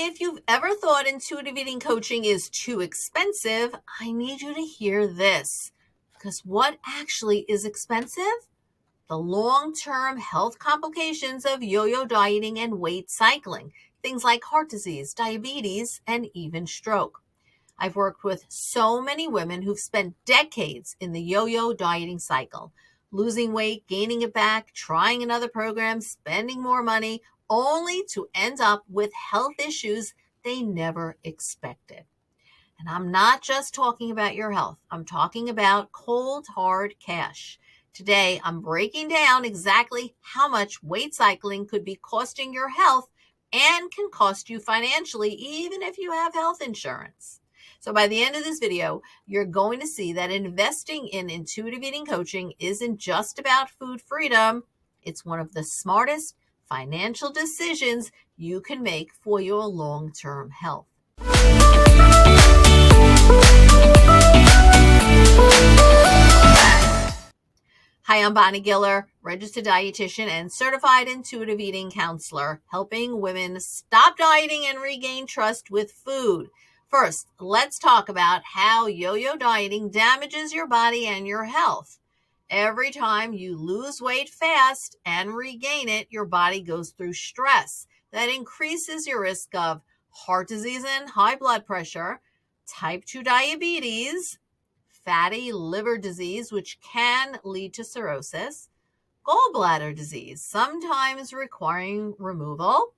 If you've ever thought intuitive eating coaching is too expensive, I need you to hear this. Because what actually is expensive? The long-term health complications of yo-yo dieting and weight cycling. Things like heart disease, diabetes, and even stroke. I've worked with so many women who've spent decades in the yo-yo dieting cycle, losing weight, gaining it back, trying another program, spending more money, only to end up with health issues they never expected. And I'm not just talking about your health. I'm talking about cold, hard cash. Today, I'm breaking down exactly how much weight cycling could be costing your health and can cost you financially, even if you have health insurance. So by the end of this video, you're going to see that investing in intuitive eating coaching isn't just about food freedom. It's one of the smartest financial decisions you can make for your long-term health. Hi, I'm Bonnie Giller, registered dietitian and certified intuitive eating counselor, helping women stop dieting and regain trust with food. First, let's talk about how yo-yo dieting damages your body and your health. Every time you lose weight fast and regain it, your body goes through stress that increases your risk of heart disease and high blood pressure, type 2 diabetes, fatty liver disease, which can lead to cirrhosis, gallbladder disease, sometimes requiring removal,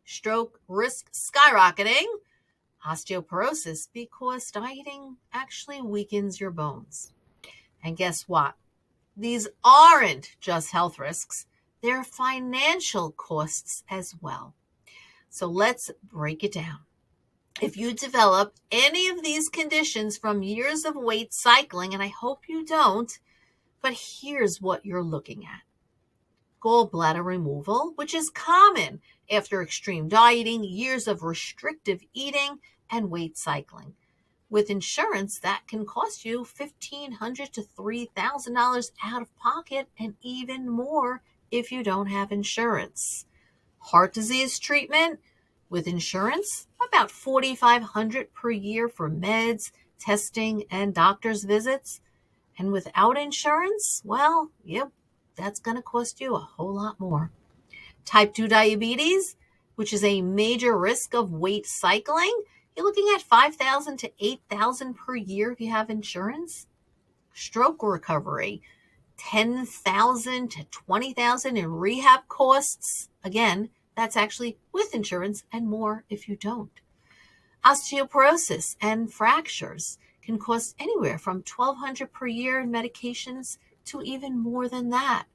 stroke risk skyrocketing, osteoporosis, because dieting actually weakens your bones. And guess what? These aren't just health risks, they're financial costs as well. So let's break it down. If you develop any of these conditions from years of weight cycling, and I hope you don't, but here's what you're looking at. Gallbladder removal, which is common after extreme dieting, years of restrictive eating, and weight cycling. With insurance, that can cost you $1,500 to $3,000 out of pocket, and even more if you don't have insurance. Heart disease treatment with insurance, about $4,500 per year for meds, testing, and doctor's visits. And without insurance, well, yep, that's going to cost you a whole lot more. Type 2 diabetes, which is a major risk of weight cycling, you're looking at $5,000 to $8,000 per year if you have insurance. Stroke recovery, $10,000 to $20,000 in rehab costs. Again, that's actually with insurance, and more if you don't. Osteoporosis and fractures can cost anywhere from $1,200 per year in medications to even more than that.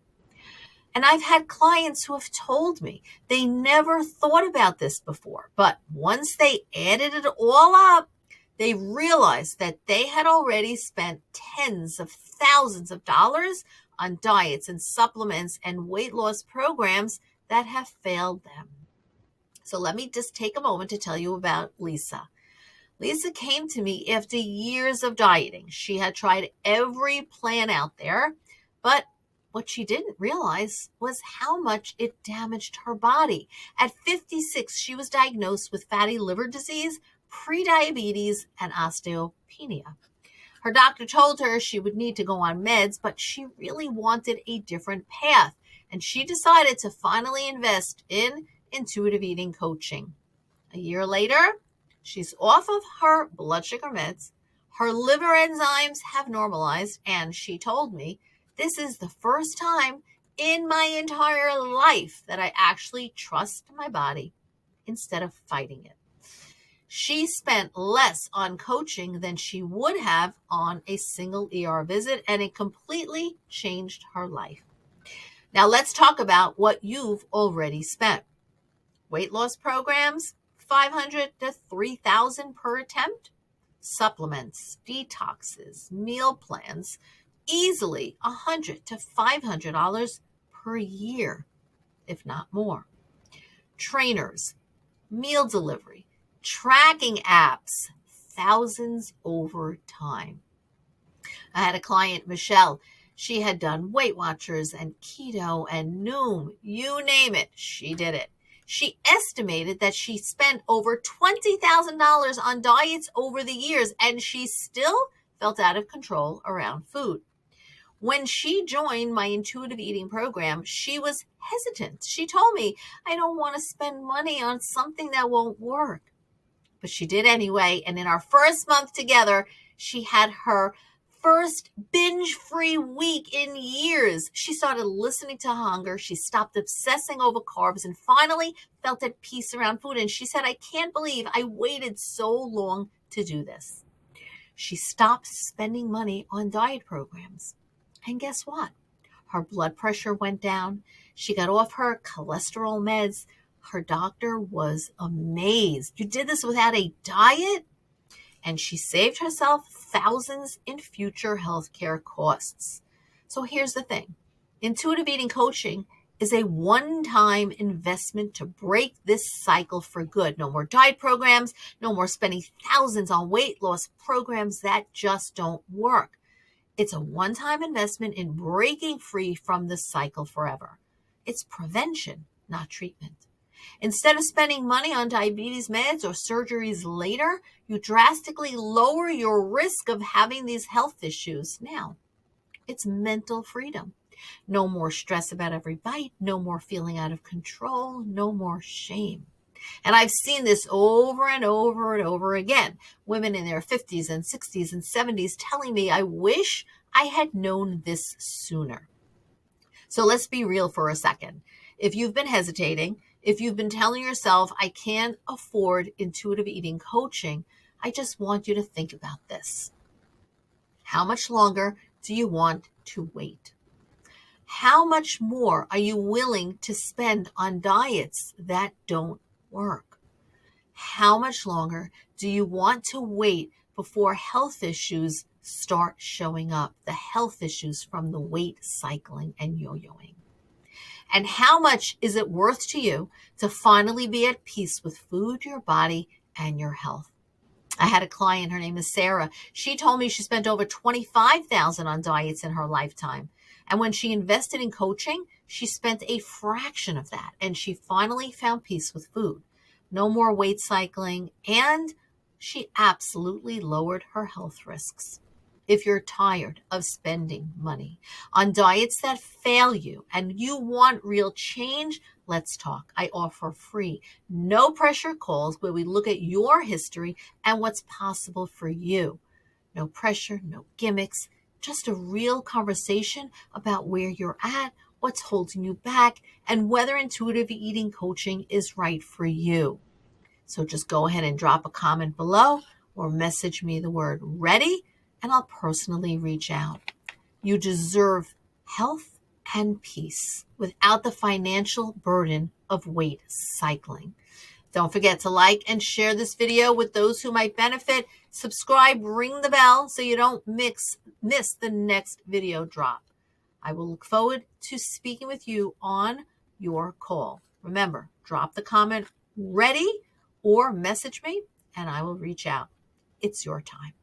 And I've had clients who have told me they never thought about this before, but once they added it all up, they realized that they had already spent tens of thousands of dollars on diets and supplements and weight loss programs that have failed them. So let me just take a moment to tell you about Lisa. Lisa came to me after years of dieting. She had tried every plan out there, but what she didn't realize was how much it damaged her body. At 56, she was diagnosed with fatty liver disease, prediabetes, and osteopenia. Her doctor told her she would need to go on meds, but she really wanted a different path, and she decided to finally invest in intuitive eating coaching. A year later, she's off of her blood sugar meds, her liver enzymes have normalized, and she told me, this is the first time in my entire life that I actually trust my body instead of fighting it. She spent less on coaching than she would have on a single ER visit, and it completely changed her life. Now let's talk about what you've already spent. Weight loss programs, $500 to $3,000 per attempt. Supplements, detoxes, meal plans, easily $100 to $500 per year, if not more. Trainers, meal delivery, tracking apps, thousands over time. I had a client, Michelle. She had done Weight Watchers and keto and Noom, you name it, she did it. She estimated that she spent over $20,000 on diets over the years, and she still felt out of control around food. When she joined my intuitive eating program, she was hesitant. She told me, I don't want to spend money on something that won't work. But she did anyway. And in our first month together, she had her first binge-free week in years. She started listening to hunger. She stopped obsessing over carbs and finally felt at peace around food. And she said, I can't believe I waited so long to do this. She stopped spending money on diet programs. And guess what? Her blood pressure went down. She got off her cholesterol meds. Her doctor was amazed. You did this without a diet? And she saved herself thousands in future healthcare costs. So here's the thing. Intuitive eating coaching is a one-time investment to break this cycle for good. No more diet programs, no more spending thousands on weight loss programs that just don't work. It's a one-time investment in breaking free from the cycle forever. It's prevention, not treatment. Instead of spending money on diabetes meds or surgeries later, you drastically lower your risk of having these health issues now. It's mental freedom. No more stress about every bite, no more feeling out of control, no more shame. And I've seen this over and over and over again. Women in their 50s and 60s and 70s telling me, I wish I had known this sooner. So let's be real for a second. If you've been hesitating, if you've been telling yourself, I can't afford intuitive eating coaching, I just want you to think about this. How much longer do you want to wait? How much more are you willing to spend on diets that don't work? How much longer do you want to wait before health issues start showing up? The health issues from the weight cycling and yo-yoing. And how much is it worth to you to finally be at peace with food, your body, and your health? I had a client, her name is Sarah. She told me she spent over $25,000 on diets in her lifetime. And when she invested in coaching, she spent a fraction of that. And she finally found peace with food. No more weight cycling. And she absolutely lowered her health risks. If you're tired of spending money on diets that fail you and you want real change, let's talk. I offer free, no pressure calls where we look at your history and what's possible for you. No pressure, no gimmicks, just a real conversation about where you're at, what's holding you back, and whether intuitive eating coaching is right for you. So just go ahead and drop a comment below or message me the word ready, and I'll personally reach out. You deserve health and peace without the financial burden of weight cycling. Don't forget to like and share this video with those who might benefit. Subscribe, ring the bell so you don't miss the next video drop. I will look forward to speaking with you on your call. Remember, drop the comment ready or message me and I will reach out. It's your time.